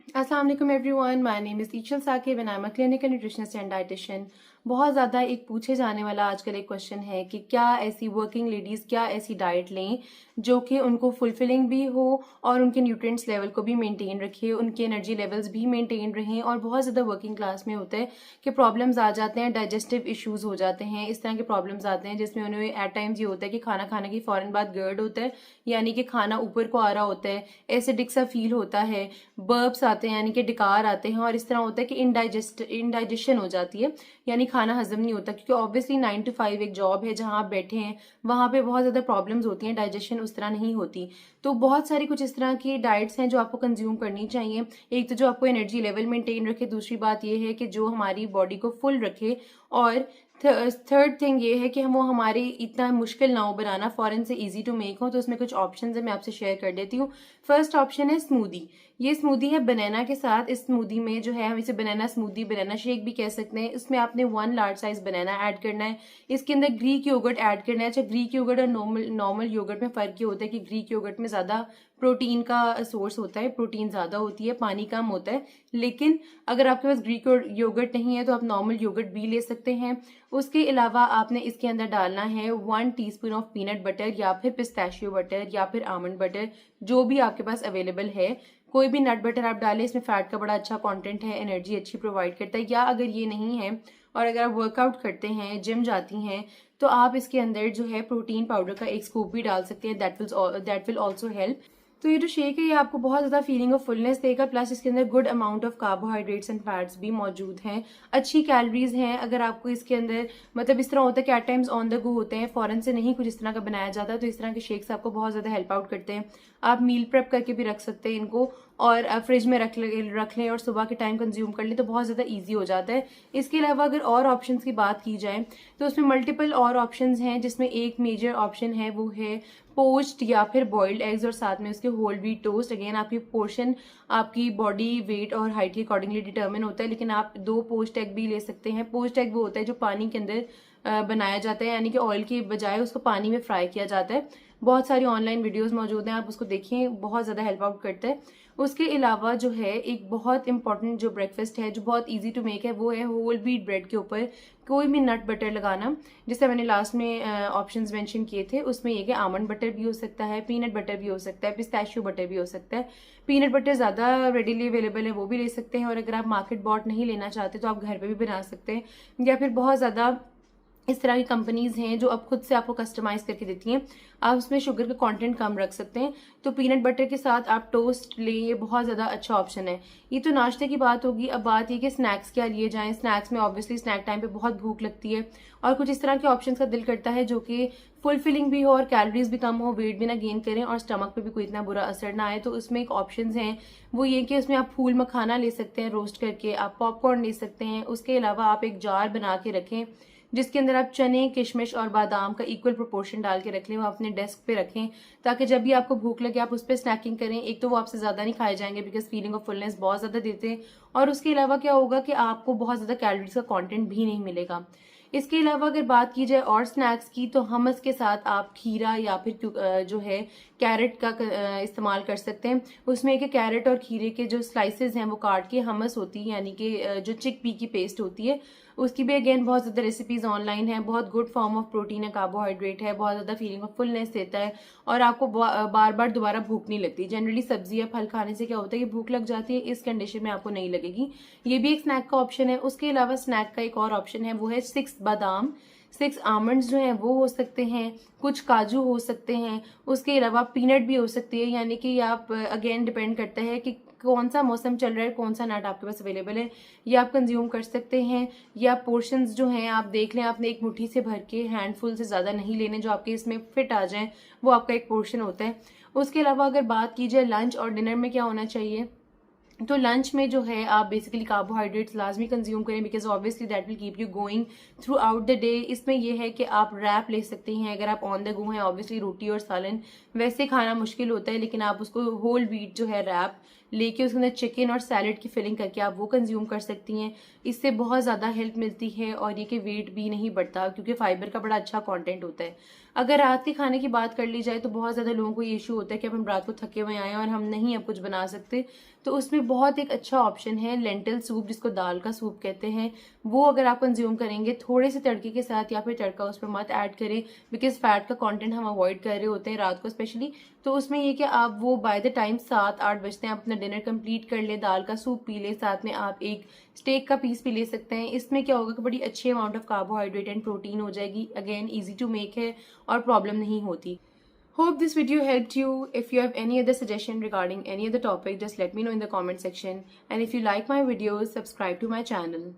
अस्सलाम वालेकुम everyone, my name is Eshal Saqib and I am a clinical nutritionist and dietitian. बहुत ज़्यादा एक पूछे जाने वाला आजकल एक क्वेश्चन है कि क्या ऐसी वर्किंग लेडीज़ क्या ऐसी डाइट लें जो कि उनको फुलफिलिंग भी हो और उनके न्यूट्रिएंट्स लेवल को भी मेंटेन रखे, उनके एनर्जी लेवल्स भी मेंटेन रहें। और बहुत ज़्यादा वर्किंग क्लास में होता है कि प्रॉब्लम्स आ जाते हैं, डाइजेस्टिव इश्यूज़ हो जाते हैं, इस तरह के प्रॉब्लम्स आते हैं जिसमें उन्हें एट टाइम्स ये होता है कि खाना खाने की फ़ौरन बाद गर्ड होता है, यानी कि खाना ऊपर को आ रहा होता है, एसिडिक सा फील होता है, बर्ब्स आते हैं यानी कि डकार आते हैं, और इस तरह होता है कि इनडाइजेशन हो जाती है, यानी खाना हजम नहीं होता। क्योंकि ऑब्वियसली 9 to 5 एक जॉब है जहां आप बैठे हैं, वहां पे बहुत ज्यादा प्रॉब्लम्स होती हैं, डाइजेशन उस तरह नहीं होती। तो बहुत सारी कुछ इस तरह की डाइट्स हैं जो आपको कंज्यूम करनी चाहिए। एक तो जो आपको एनर्जी लेवल मेंटेन रखे, दूसरी बात ये है कि जो हमारी बॉडी को फुल रखे, और थर्ड थिंग ये है कि हम वो हमारे इतना मुश्किल ना हो बनाना, फॉरन से इजी टू मेक हो। तो उसमें कुछ ऑप्शंस है, मैं आपसे शेयर कर देती हूँ। फर्स्ट ऑप्शन है स्मूदी। ये स्मूदी है बनाना के साथ। इस स्मूदी में जो है हम इसे बनाना स्मूदी, बनाना शेक भी कह सकते हैं। इसमें आपने 1 लार्ज साइज बनाना ऐड करना है, इसके अंदर ग्रीक योगर्ट ऐड करना है। अच्छा, ग्रीक योगर्ट और नॉर्मल योगर्ट में फर्क ये होता है कि ग्रीक योगर्ट में ज्यादा प्रोटीन का सोर्स होता है, प्रोटीन ज्यादा होती है, पानी कम होता है। लेकिन अगर आपके पास ग्रीक योगर्ट नहीं है तो आप नॉर्मल योगर्ट भी ले सकते हैं। उसके अलावा आपने इसके अंदर डालना है 1 टीस्पून ऑफ पीनट बटर या फिर पिस्ताशियो बटर या फिर आमंड बटर, जो भी आपके पास अवेलेबल है। कोई भी नट बटर आप डालें, इसमें फैट का बड़ा अच्छा कंटेंट है, एनर्जी अच्छी प्रोवाइड करता है। या अगर ये नहीं है और अगर आप वर्कआउट करते हैं, जिम जाती हैं, तो आप इसके अंदर जो है प्रोटीन पाउडर का एक स्कूप भी डाल सकते हैं। That will also help. तो ये जो शेक है ये आपको बहुत ज़्यादा फीलिंग ऑफ फुलनेस देगा, प्लस इसके अंदर good amount of carbohydrates and fats भी मौजूद हैं, अच्छी कैलोरीज हैं। अगर आपको इसके अंदर मतलब इस तरह होता है कि at times on the go होते हैं, फॉरन से नहीं कुछ इस तरह का बनाया जाता, तो इस तरह के शेक्स आपको बहुत ज़्यादा हेल्प आउट करते हैं। आप मील प्रेप करके भी रख सकते हैं इनको, और फ्रिज में रख लें और सुबह के टाइम कंज्यूम कर लें, तो बहुत ज़्यादा ईजी हो जाता है। इसके अलावा अगर और ऑप्शन की बात की जाए तो उसमें मल्टीपल और ऑप्शन हैं, जिसमें एक मेजर ऑप्शन है वो है पोच्ड या फिर बॉइल्ड एग्स और साथ में उसके होल व्हीट टोस्ट। अगेन आपकी पोर्शन आपकी बॉडी वेट और हाइट के अकॉर्डिंगली डिटर्मिन होता है, लेकिन आप 2 पोच्ड एग भी ले सकते हैं। पोच्ड एग वो होता है जो पानी के अंदर बनाया जाता है, यानी कि ऑयल के बजाय उसको पानी में फ्राई किया जाता है। बहुत सारी ऑनलाइन वीडियोस मौजूद हैं, आप उसको देखिए, बहुत ज़्यादा हेल्प आउट करता है। उसके अलावा जो है एक बहुत इंपॉर्टेंट जो ब्रेकफास्ट है जो बहुत इजी टू मेक है, वो है होल व्हीट ब्रेड के ऊपर कोई भी नट बटर लगाना। जैसे मैंने लास्ट में ऑप्शंस मेंशन किए थे, उसमें ये कि आमंड बटर भी हो सकता है, पीनट बटर भी हो सकता है, पिस्ताशियो बटर भी हो सकता है। पीनट बटर ज़्यादा रेडीली अवेलेबल है, वो भी ले सकते हैं। और अगर आप मार्केट बॉट नहीं लेना चाहते तो आप घर पे भी बना सकते हैं, या फिर बहुत ज़्यादा इस तरह की कंपनीज हैं जो अब खुद से आपको कस्टमाइज करके देती हैं। आप उसमें शुगर का कंटेंट कम रख सकते हैं। तो पीनट बटर के साथ आप टोस्ट लें, ये बहुत ज़्यादा अच्छा ऑप्शन है। ये तो नाश्ते की बात होगी। अब बात ये कि स्नैक्स क्या लिए जाएं। स्नैक्स में ऑब्वियसली स्नैक टाइम पे बहुत भूख लगती है और कुछ इस तरह के ऑप्शन का दिल करता है जो कि फुलफिलिंग भी हो और कैलोरीज भी कम हो, वेट भी ना गेन करें और स्टमक पे भी कोई इतना बुरा असर ना आए। तो उसमें एक ऑप्शन हैं, वो ये कि उसमें आप फूल मखाना ले सकते हैं रोस्ट करके, आप पॉपकॉर्न ले सकते हैं। उसके अलावा आप एक जार बना के रखें जिसके अंदर आप चने, किशमिश और बादाम का इक्वल प्रोपोर्शन डाल के रख लें, वो अपने डेस्क पे रखें, ताकि जब भी आपको भूख लगे आप उस पर स्नैकिंग करें। एक तो वो आपसे ज्यादा नहीं खाए जाएंगे बिकॉज फीलिंग ऑफ फुलनेस बहुत ज्यादा देते हैं, और उसके अलावा क्या होगा कि आपको बहुत ज्यादा कैलोरीज का कंटेंट भी नहीं मिलेगा। इसके अलावा अगर बात की जाए और स्नैक्स की, तो हमस के साथ आप खीरा या फिर जो है कैरेट का इस्तेमाल कर सकते हैं। उसमें एक कैरेट और खीरे के जो स्लाइसेस हैं वो काट के हमस होती है, यानी कि जो चिक पी की पेस्ट होती है, उसकी भी अगेन बहुत ज़्यादा रेसिपीज ऑनलाइन है। बहुत गुड फॉर्म ऑफ प्रोटीन है, कार्बोहाइड्रेट है, बहुत ज़्यादा फीलिंग ऑफ फुलनेस देता है और आपको बार बार दोबारा भूख नहीं लगती। जनरली सब्जी या फल खाने से क्या होता है कि भूख लग जाती है, इस कंडीशन में आपको नहीं लगेगी। ये भी एक स्नैक का ऑप्शन है। उसके अलावा स्नैक का एक और ऑप्शन है, वो है 6 बादाम, 6 आमंड्स जो हैं वो हो सकते हैं, कुछ काजू हो सकते हैं। उसके अलावा पीनट भी हो सकती है, यानी कि आप अगेन डिपेंड करता है कि कौन सा मौसम चल रहा है, कौन सा नट आपके पास अवेलेबल है, ये आप कंज्यूम कर सकते हैं। या पोर्शंस जो हैं आप देख लें, आपने एक मुट्ठी से भर के, हैंडफुल से ज़्यादा नहीं लेने, जो आपके इसमें फिट आ जाए, वो आपका एक पोर्शन होता है। उसके अलावा अगर बात की जाए लंच और डिनर में क्या होना चाहिए, तो लंच में जो है आप बेसिकली कार्बोहाइड्रेट्स लाजमी कंज्यूम करें, because obviously that will keep you going through out the day. इसमें यह है कि आप रैप ले सकते हैं अगर आप ऑन द गो हैं। ऑब्वियसली रोटी और सालन वैसे खाना मुश्किल होता है, लेकिन आप उसको होल व्हीट जो है रैप लेके उसके अंदर चिकन और सैलड की फिलिंग करके आप वो कंज्यूम कर सकती हैं। इससे बहुत ज़्यादा हेल्प मिलती है और ये कि वेट भी नहीं बढ़ता क्योंकि फाइबर का बड़ा अच्छा कंटेंट होता है। अगर रात के खाने की बात कर ली जाए तो बहुत ज़्यादा लोगों को ये इशू होता है कि अब हम रात को थके हुए आए हैं और हम नहीं अब कुछ बना सकते, तो उसमें बहुत एक अच्छा ऑप्शन है लेंटिल सूप, जिसको दाल का सूप कहते हैं। वो अगर आप कंज्यूम करेंगे थोड़े से तड़के के साथ, या फिर तड़का उस पर मत ऐड करें बिकॉज फैट का कंटेंट हम अवॉइड कर रहे होते हैं रात को स्पेशली। तो उसमें ये कि आप वो बाय द टाइम 7-8 बजते हैं आप अपना डिनर कंप्लीट कर ले, दाल का सूप पी ले, साथ में आप एक स्टेक का पीस भी ले सकते हैं। इसमें क्या होगा कि बड़ी अच्छी amount of carbohydrate and protein हो जाएगी। अगेन ईजी टू मेक है और प्रॉब्लम नहीं होती। Hope this video helped you. If you have any other suggestion regarding any other topic, just let me know in the comment section. And if you like my videos, subscribe to my channel.